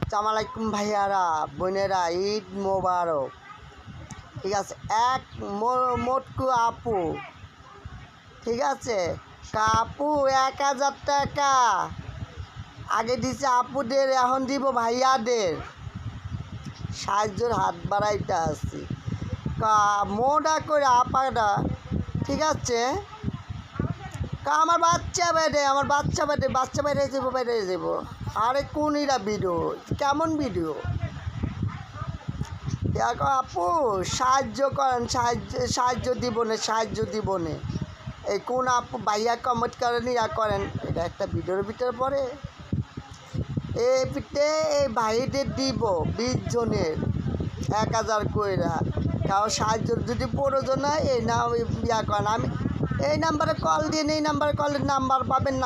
আসসালামু আলাইকুম ভাইয়ারা বোনেরা, ঈদ মোবারক। ঠিক আছে, এক মোটকু আপু, ঠিক আছে, কাপু 1000 টাকা আগে দিছে আপুদের, এখন দিব ভাইয়াদের। সাহায্যের হাত বাড়াইতে আসছি মোটা করে আপাটা, ঠিক আছে। আমার বাচ্চা বাইরে যাবো। আরে কোন এরা ভিডিও, কেমন ভিডিও? দেখো আপু, সাহায্য করেন, সাহায্য দিব নে। এই কোন আপু ভাইয়া কমেন্ট করেন, করেন, এটা একটা ভিডিওর ভিতরে পড়ে। এই ভাইদের দিব 20 জনের 1000 কইরা। কারো সাহায্য যদি প্রয়োজন হয় এই না করেন, আমি এই নাম্বারে কল দিন, এই নাম্বারে কলের নাম্বার পাবেন।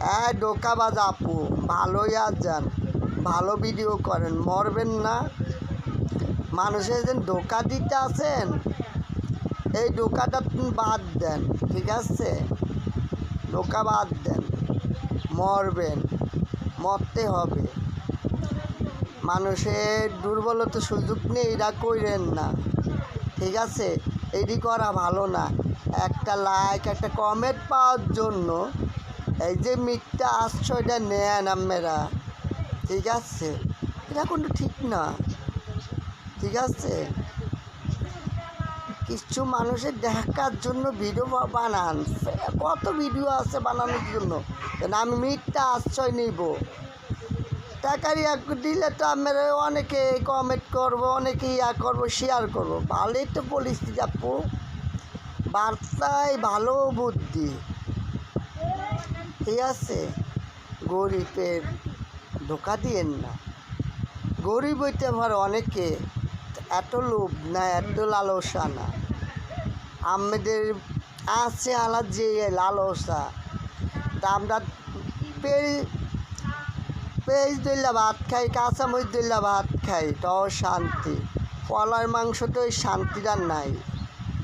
হ্যাঁ, ডোকাবাজ আপু, ভালোই যান, ভালো ভিডিও করেন, মরবেন না। মানুষের যেন ধোকা দিতে আছেন, এই ধোকাটা বাদ দেন, ঠিক আছে? ধোকা বাদ দেন, মরবেন, মরতে হবে। মানুষের দুর্বলতা সুযোগ নিয়ে এরা কইরেন না, ঠিক আছে? এটি করা ভালো না। একটা লাইক, একটা কমেন্ট পাওয়ার জন্য এই যে মিথ্যা আশ্রয়টা নেন আপনারা, ঠিক আছে? এটা কিন্তু ঠিক না, ঠিক আছে? কিছু মানুষের দেখার জন্য ভিডিও বানান, কত ভিডিও আছে বানানোর জন্য। আমি মিথ্যা আশ্রয় নিব, টাকা দিলে তো আমরা অনেকে কমেন্ট করবো, অনেকে করবো, শেয়ার করবো। ভালোই তো পরিস্থিতি আপু, বার্তায় ভালো বুদ্ধি, ঠিক আছে? গরিবের ধোকা দিয়েন না। গরিব হইতে পারে অনেকে, এত লোভ না, এত লালসা না। আমাদের আছে আলাদ যে লালসা, তা আমরা পেঁয়াজ দইলা ভাত খাই, কাঁচামরিচ দইলা ভাত খাই, তাও শান্তি। কলার মাংস তো ওই শান্তিটা নাই,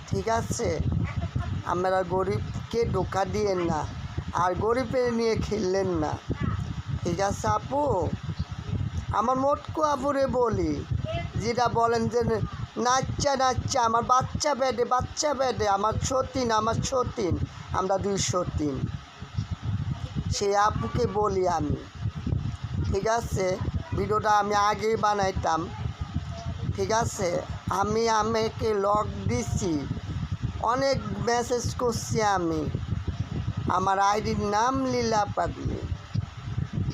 ঠিক আছে? আমরা গরিবকে ধোকা দিয়েন না, আর গরিবের নিয়ে খেললেন না, ঠিক আছে আপু? আমার মোটকু আপুরে বলি, যেটা বলেন যে নাচ্চা আমার বাচ্চা বেডে আমার সতীন, আমরা 203। সেই আপুকে বলি আমি, ঠিক আছে? ভিডিওটা আমি আগে বানাইতাম, ঠিক আছে? আমাকে লক দিছি, অনেক মেসেজ করছি আমি। আমার আইডির নাম লীলা পাগলি।